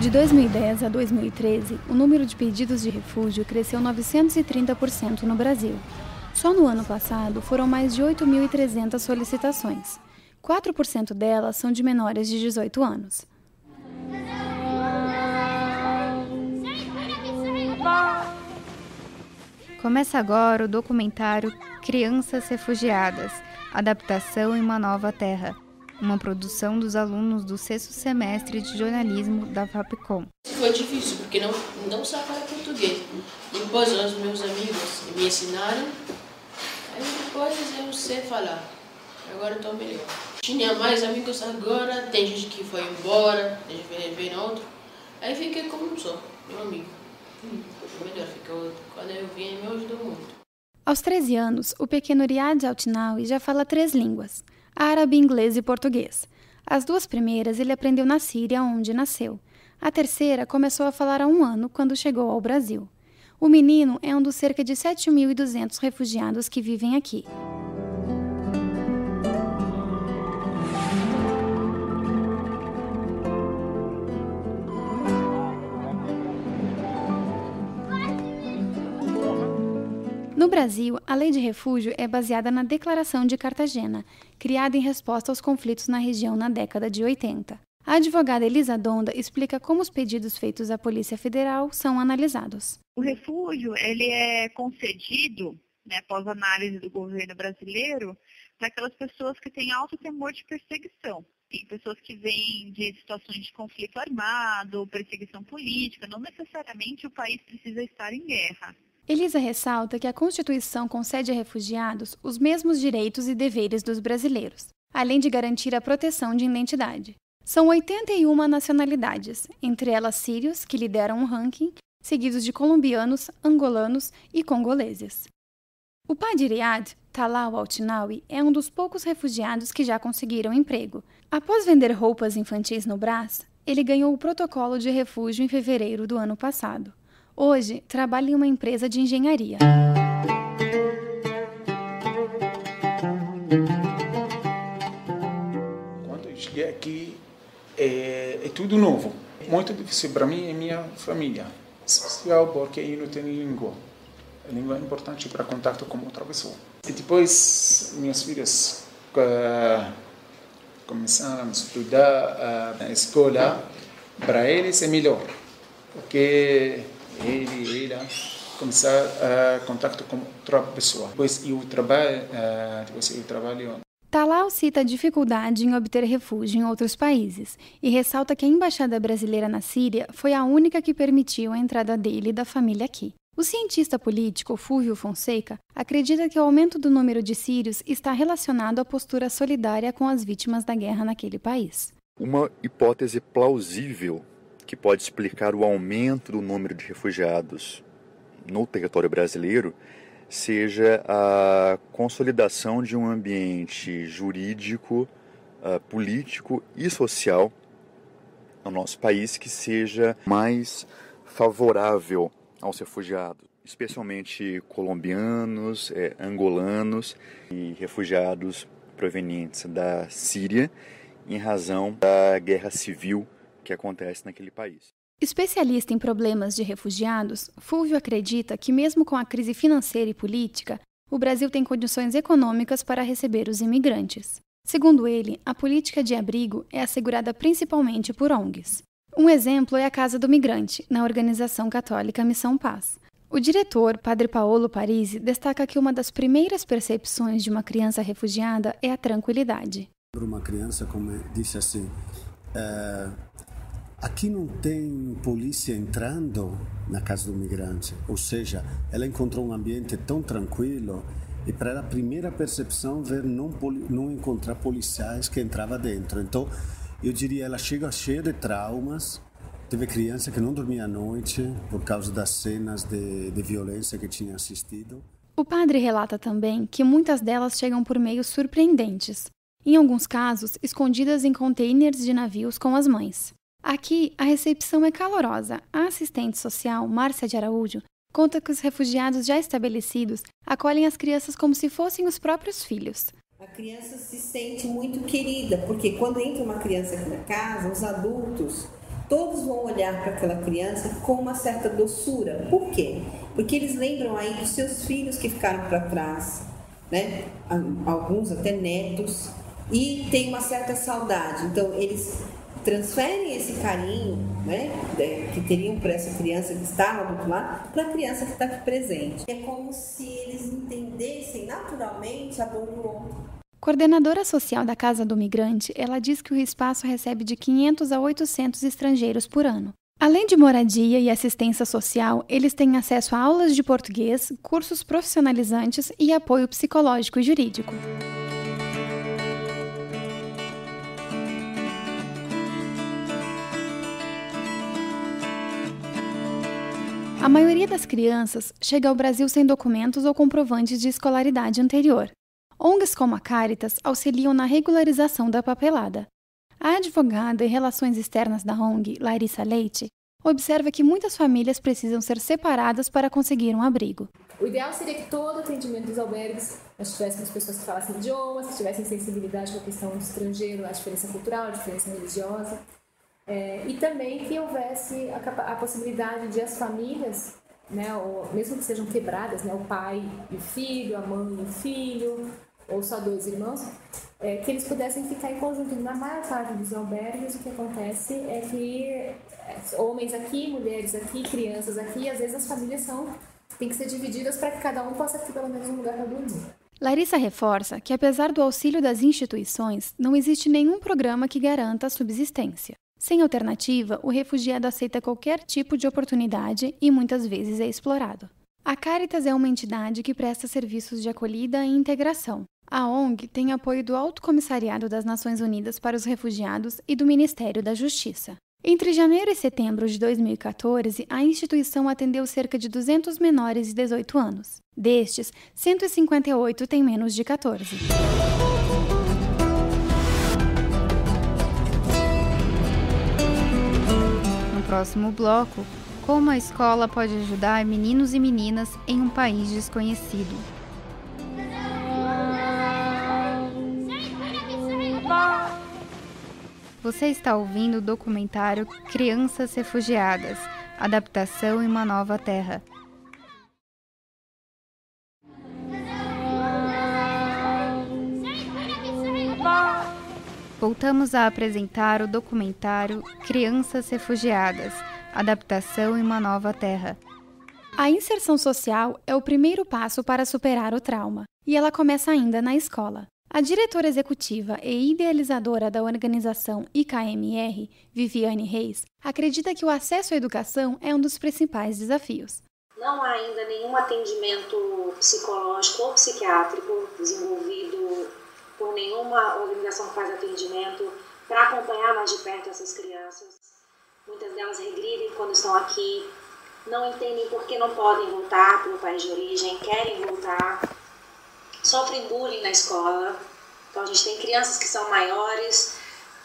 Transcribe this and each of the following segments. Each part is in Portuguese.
De 2010 a 2013, o número de pedidos de refúgio cresceu 930% no Brasil. Só no ano passado foram mais de 8.300 solicitações. 4% delas são de menores de 18 anos. Começa agora o documentário Crianças Refugiadas, Adaptação em uma Nova Terra, uma produção dos alunos do 6º semestre de jornalismo da Fapcom. Foi difícil, porque não sabia português. Depois os meus amigos me ensinaram, aí depois eu sei falar. Agora estou melhor. Tinha mais amigos agora, tem gente que foi embora, tem gente que veio outro. Aí fiquei como sou, meu amigo. Melhor ficou. Quando eu vim, me ajudou muito. Aos 13 anos, o pequeno Riad Altinawi já fala 3 línguas: árabe, inglês e português. As 2 primeiras ele aprendeu na Síria, onde nasceu. A terceira começou a falar há 1 ano, quando chegou ao Brasil. O menino é um dos cerca de 7.200 refugiados que vivem aqui. No Brasil, a Lei de Refúgio é baseada na Declaração de Cartagena, criada em resposta aos conflitos na região na década de 80. A advogada Elisa Donda explica como os pedidos feitos à Polícia Federal são analisados. O refúgio ele é concedido, após análise do governo brasileiro, para aquelas pessoas que têm alto temor de perseguição. Tem pessoas que vêm de situações de conflito armado, perseguição política, não necessariamente o país precisa estar em guerra. Elisa ressalta que a Constituição concede a refugiados os mesmos direitos e deveres dos brasileiros, além de garantir a proteção de identidade. São 81 nacionalidades, entre elas sírios, que lideram o ranking, seguidos de colombianos, angolanos e congoleses. O pai de Riad, Talal Altinawi, é um dos poucos refugiados que já conseguiram emprego. Após vender roupas infantis no Brás, ele ganhou o protocolo de refúgio em fevereiro do ano passado. Hoje, trabalha em uma empresa de engenharia. Quando eu cheguei aqui, é tudo novo. Muito difícil para mim e minha família. Especial porque eu não tenho língua. A língua é importante para contato com outra pessoa. E depois, minhas filhas começaram a estudar na escola. Para eles é melhor, porque ele e ela começar a contato com outra pessoa. Depois eu trabalho. Talal cita a dificuldade em obter refúgio em outros países e ressalta que a embaixada brasileira na Síria foi a única que permitiu a entrada dele e da família aqui. O cientista político Fulvio Fonseca acredita que o aumento do número de sírios está relacionado à postura solidária com as vítimas da guerra naquele país. Uma hipótese plausível que pode explicar o aumento do número de refugiados no território brasileiro seja a consolidação de um ambiente jurídico, político e social no nosso país que seja mais favorável aos refugiados, especialmente colombianos, angolanos e refugiados provenientes da Síria, em razão da guerra civil que acontece naquele país. Especialista em problemas de refugiados, Fulvio acredita que mesmo com a crise financeira e política, o Brasil tem condições econômicas para receber os imigrantes. Segundo ele, a política de abrigo é assegurada principalmente por ONGs. Um exemplo é a Casa do Migrante, na organização católica Missão Paz. O diretor, Padre Paolo Parisi, destaca que uma das primeiras percepções de uma criança refugiada é a tranquilidade. Uma criança, como disse assim, aqui não tem polícia entrando na Casa do Migrante, ou seja, ela encontrou um ambiente tão tranquilo e para ela a primeira percepção ver não encontrar policiais que entravam dentro. Então, eu diria, ela chega cheia de traumas. Teve criança que não dormia à noite por causa das cenas de violência que tinha assistido. O padre relata também que muitas delas chegam por meios surpreendentes, em alguns casos escondidas em containers de navios com as mães. Aqui, a recepção é calorosa. A assistente social, Márcia de Araújo, conta que os refugiados já estabelecidos acolhem as crianças como se fossem os próprios filhos. A criança se sente muito querida, porque quando entra uma criança aqui na casa, os adultos todos vão olhar para aquela criança com uma certa doçura. Por quê? Porque eles lembram aí dos seus filhos que ficaram para trás, né? Alguns até netos, e tem uma certa saudade. Então, eles transferem esse carinho, né, que teriam para essa criança que estava do outro lado, para a criança que está aqui presente. É como se eles entendessem naturalmente a dor do outro. Coordenadora social da Casa do Migrante, ela diz que o espaço recebe de 500 a 800 estrangeiros por ano. Além de moradia e assistência social, eles têm acesso a aulas de português, cursos profissionalizantes e apoio psicológico e jurídico. A maioria das crianças chega ao Brasil sem documentos ou comprovantes de escolaridade anterior. ONGs como a Caritas auxiliam na regularização da papelada. A advogada em Relações Externas da ONG, Larissa Leite, observa que muitas famílias precisam ser separadas para conseguir um abrigo. O ideal seria que todo atendimento dos albergues nós tivéssemos pessoas que falassem idiomas, que tivessem sensibilidade com a questão do estrangeiro, a diferença cultural, a diferença religiosa. E também que houvesse a possibilidade de as famílias, né, ou mesmo que sejam quebradas, né, o pai e o filho, a mãe e o filho, ou só 2 irmãos, que eles pudessem ficar em conjunto. Na maior parte dos albergues, o que acontece é que homens aqui, mulheres aqui, crianças aqui, às vezes as famílias têm que ser divididas para que cada um possa ter pelo menos um lugar para dormir. Larissa reforça que, apesar do auxílio das instituições, não existe nenhum programa que garanta a subsistência. Sem alternativa, o refugiado aceita qualquer tipo de oportunidade e muitas vezes é explorado. A Caritas é uma entidade que presta serviços de acolhida e integração. A ONG tem apoio do Alto Comissariado das Nações Unidas para os Refugiados e do Ministério da Justiça. Entre janeiro e setembro de 2014, a instituição atendeu cerca de 200 menores de 18 anos. Destes, 158 têm menos de 14. No próximo bloco, como a escola pode ajudar meninos e meninas em um país desconhecido. Você está ouvindo o documentário Crianças Refugiadas, Adaptação em uma Nova Terra. Voltamos a apresentar o documentário Crianças Refugiadas, Adaptação em uma Nova Terra. A inserção social é o primeiro passo para superar o trauma, e ela começa ainda na escola. A diretora executiva e idealizadora da organização IKMR, Viviane Reis, acredita que o acesso à educação é um dos principais desafios. Não há ainda nenhum atendimento psicológico ou psiquiátrico desenvolvido por nenhuma organização que faz atendimento para acompanhar mais de perto essas crianças. Muitas delas regridem quando estão aqui, não entendem por que não podem voltar para o país de origem, querem voltar, sofrem bullying na escola. Então a gente tem crianças que são maiores,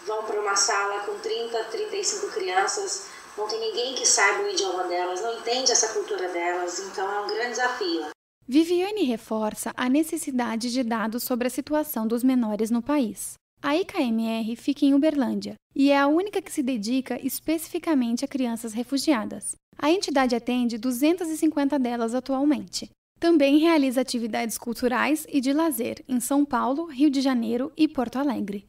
vão para uma sala com 30, 35 crianças, não tem ninguém que saiba o idioma delas, não entende essa cultura delas, então é um grande desafio. Viviane reforça a necessidade de dados sobre a situação dos menores no país. A IKMR fica em Uberlândia e é a única que se dedica especificamente a crianças refugiadas. A entidade atende 250 delas atualmente. Também realiza atividades culturais e de lazer em São Paulo, Rio de Janeiro e Porto Alegre.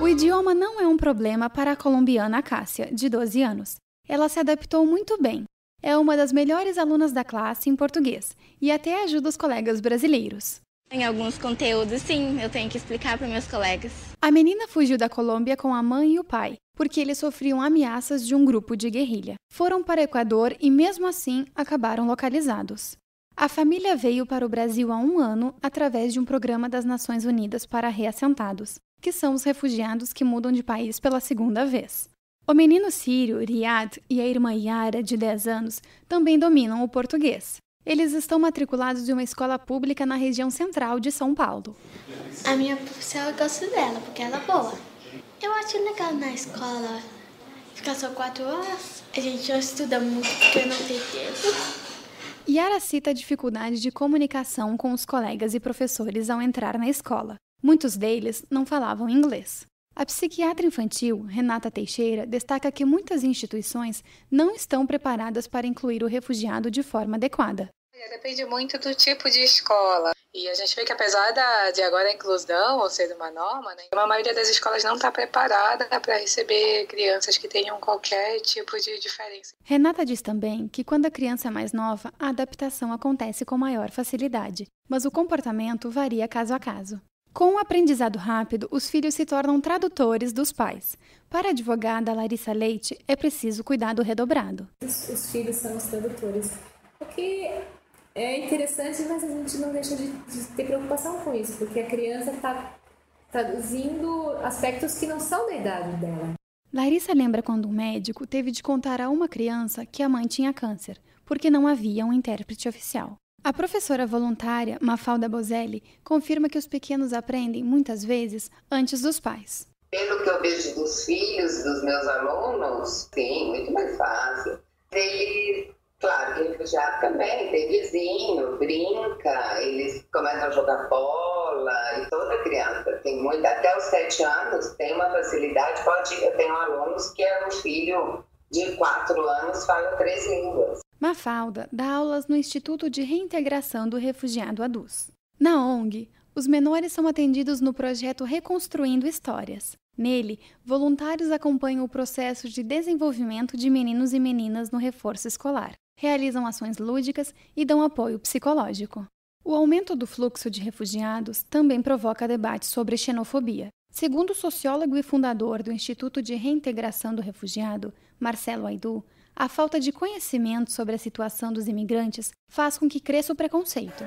O idioma não é um problema para a colombiana Cássia, de 12 anos. Ela se adaptou muito bem. É uma das melhores alunas da classe em português e até ajuda os colegas brasileiros. Em alguns conteúdos, sim, eu tenho que explicar para meus colegas. A menina fugiu da Colômbia com a mãe e o pai, porque eles sofriam ameaças de um grupo de guerrilha. Foram para o Equador e, mesmo assim, acabaram localizados. A família veio para o Brasil há 1 ano através de um programa das Nações Unidas para reassentados, que são os refugiados que mudam de país pela 2ª vez. O menino sírio, Riyad, e a irmã Yara, de 10 anos, também dominam o português. Eles estão matriculados em uma escola pública na região central de São Paulo. A minha professora, eu gosto dela, porque ela é boa. Eu acho legal na escola ficar só 4 horas. A gente não estuda muito porque não tem tempo. Yara cita a dificuldade de comunicação com os colegas e professores ao entrar na escola. Muitos deles não falavam inglês. A psiquiatra infantil, Renata Teixeira, destaca que muitas instituições não estão preparadas para incluir o refugiado de forma adequada. Depende muito do tipo de escola. E a gente vê que apesar de agora a inclusão, ou ser uma norma, né, a maioria das escolas não está preparada para receber crianças que tenham qualquer tipo de diferença. Renata diz também que quando a criança é mais nova, a adaptação acontece com maior facilidade, mas o comportamento varia caso a caso. Com o aprendizado rápido, os filhos se tornam tradutores dos pais. Para a advogada Larissa Leite, é preciso cuidado redobrado. Os filhos são os tradutores. O que é interessante, mas a gente não deixa de ter preocupação com isso, porque a criança está traduzindo aspectos que não são da idade dela. Larissa lembra quando um médico teve de contar a uma criança que a mãe tinha câncer, porque não havia um intérprete oficial. A professora voluntária, Mafalda Bozelli, confirma que os pequenos aprendem, muitas vezes, antes dos pais. Pelo que eu vejo dos filhos dos meus alunos, sim, muito mais fácil. Eles, claro, que refugiado também, tem vizinho, brinca, eles começam a jogar bola, e toda criança tem muito, até os 7 anos, tem uma facilidade, eu tenho alunos que é um filho de 4 anos, fala 3 línguas. Mafalda dá aulas no Instituto de Reintegração do Refugiado ADUS. Na ONG, os menores são atendidos no projeto Reconstruindo Histórias. Nele, voluntários acompanham o processo de desenvolvimento de meninos e meninas no reforço escolar, realizam ações lúdicas e dão apoio psicológico. O aumento do fluxo de refugiados também provoca debate sobre xenofobia. Segundo o sociólogo e fundador do Instituto de Reintegração do Refugiado, Marcelo Aydu, a falta de conhecimento sobre a situação dos imigrantes faz com que cresça o preconceito.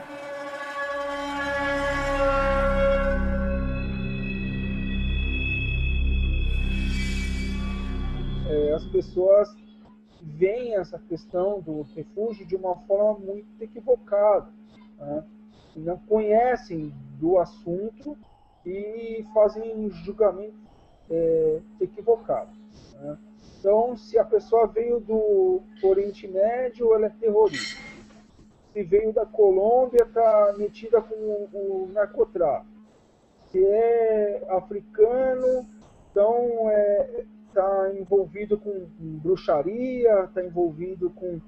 As pessoas veem essa questão do refúgio de uma forma muito equivocada, né? Não conhecem do assunto e fazem um julgamento equivocado, né? Então, se a pessoa veio do Oriente Médio, ela é terrorista. Se veio da Colômbia, está metida com o narcotráfico. Se é africano, então está envolvido com bruxaria, está envolvido com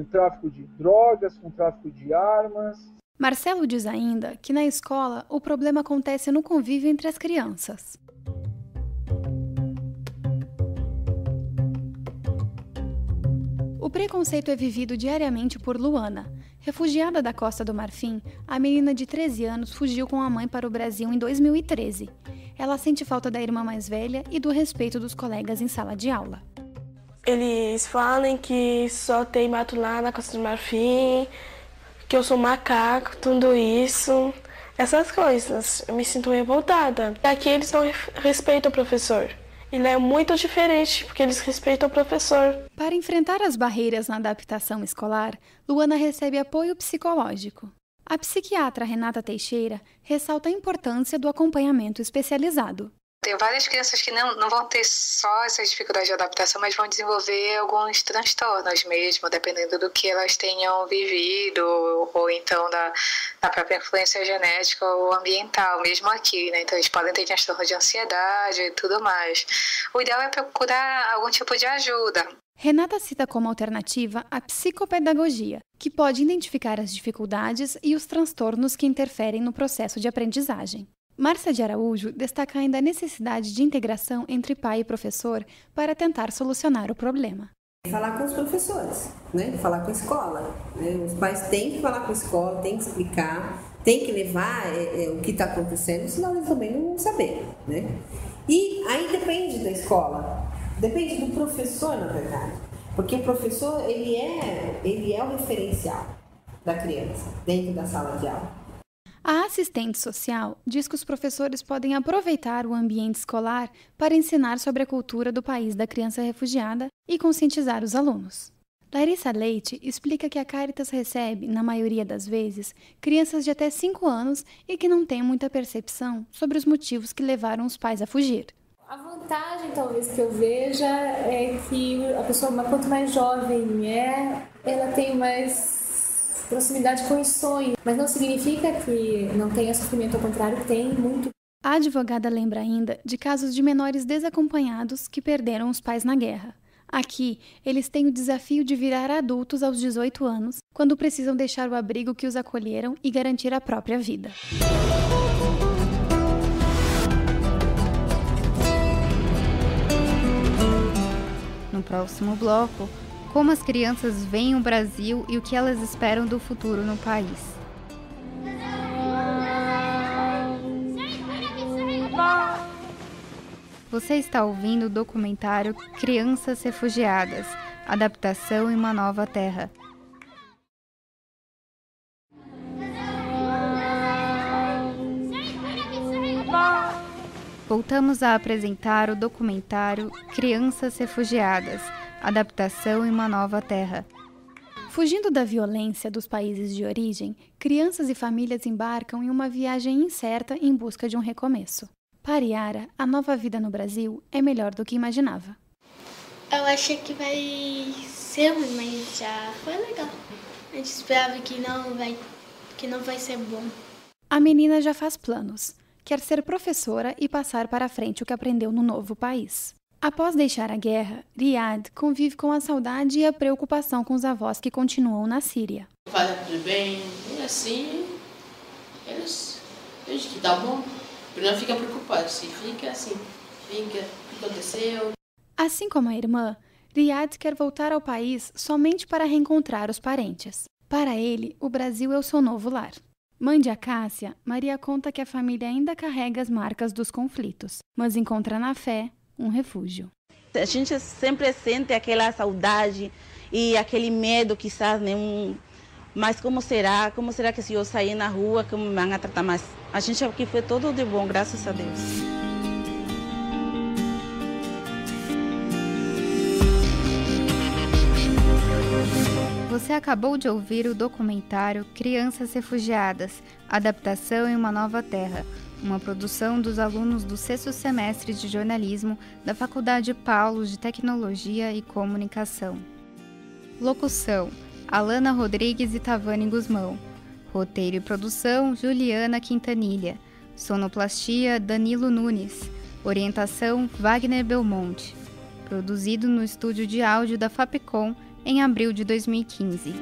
tráfico de drogas, com tráfico de armas. Marcelo diz ainda que na escola o problema acontece no convívio entre as crianças. O preconceito é vivido diariamente por Luana. Refugiada da Costa do Marfim, a menina de 13 anos fugiu com a mãe para o Brasil em 2013. Ela sente falta da irmã mais velha e do respeito dos colegas em sala de aula. Eles falam que só tem mato lá na Costa do Marfim, que eu sou macaco, tudo isso. Essas coisas, eu me sinto revoltada. Aqui eles não respeitam o professor. Ele é muito diferente, porque eles respeitam o professor. Para enfrentar as barreiras na adaptação escolar, Luana recebe apoio psicológico. A psiquiatra Renata Teixeira ressalta a importância do acompanhamento especializado. Tem várias crianças que não vão ter só essas dificuldades de adaptação, mas vão desenvolver alguns transtornos mesmo, dependendo do que elas tenham vivido, ou então da própria influência genética ou ambiental, mesmo aqui, né? Então eles podem ter transtorno de ansiedade e tudo mais. O ideal é procurar algum tipo de ajuda. Renata cita como alternativa a psicopedagogia, que pode identificar as dificuldades e os transtornos que interferem no processo de aprendizagem. Márcia de Araújo destaca ainda a necessidade de integração entre pai e professor para tentar solucionar o problema. Falar com os professores, né? Falar com a escola. Né? Os pais têm que falar com a escola, têm que explicar, têm que levar o que está acontecendo, senão eles também não vão saber. Né? E aí depende da escola, depende do professor, na verdade. Porque o professor ele é o referencial da criança dentro da sala de aula. A assistente social diz que os professores podem aproveitar o ambiente escolar para ensinar sobre a cultura do país da criança refugiada e conscientizar os alunos. Larissa Leite explica que a Caritas recebe, na maioria das vezes, crianças de até 5 anos e que não têm muita percepção sobre os motivos que levaram os pais a fugir. A vantagem, talvez, que eu veja é que a pessoa, quanto mais jovem ela tem mais proximidade com os sonhos. Mas não significa que não tenha sofrimento, ao contrário, tem muito. A advogada lembra ainda de casos de menores desacompanhados que perderam os pais na guerra. Aqui, eles têm o desafio de virar adultos aos 18 anos, quando precisam deixar o abrigo que os acolheram e garantir a própria vida. No próximo bloco, como as crianças veem o Brasil e o que elas esperam do futuro no país. Você está ouvindo o documentário Crianças Refugiadas, Adaptação em uma Nova Terra. Voltamos a apresentar o documentário Crianças Refugiadas, Adaptação em uma Nova Terra. Fugindo da violência dos países de origem, crianças e famílias embarcam em uma viagem incerta em busca de um recomeço. Para Yara, a nova vida no Brasil é melhor do que imaginava. Eu achei que vai ser ruim, mas já foi legal. A gente esperava que não vai ser bom. A menina já faz planos. Quer ser professora e passar para a frente o que aprendeu no novo país. Após deixar a guerra, Riyad convive com a saudade e a preocupação com os avós que continuam na Síria. Fala tudo bem, e assim, eles que tá bom. Não fica preocupado, se fica assim, o que aconteceu. Assim como a irmã, Riyad quer voltar ao país somente para reencontrar os parentes. Para ele, o Brasil é o seu novo lar. Mãe de Acácia, Maria conta que a família ainda carrega as marcas dos conflitos, mas encontra na fé um refúgio. A gente sempre sente aquela saudade e aquele medo, quizás, né? Mas como será? Como será que se eu sair na rua, como me vão tratar? Mas a gente aqui foi tudo de bom, graças a Deus. Você acabou de ouvir o documentário Crianças Refugiadas, Adaptação em uma Nova Terra, uma produção dos alunos do 6º semestre de jornalismo da Faculdade Paulo de Tecnologia e Comunicação. Locução: Alana Rodrigues e Tavani Guzmão. Roteiro e produção: Juliana Quintanilha. Sonoplastia: Danilo Nunes. Orientação: Wagner Belmonte. Produzido no estúdio de áudio da Fapcom em abril de 2015.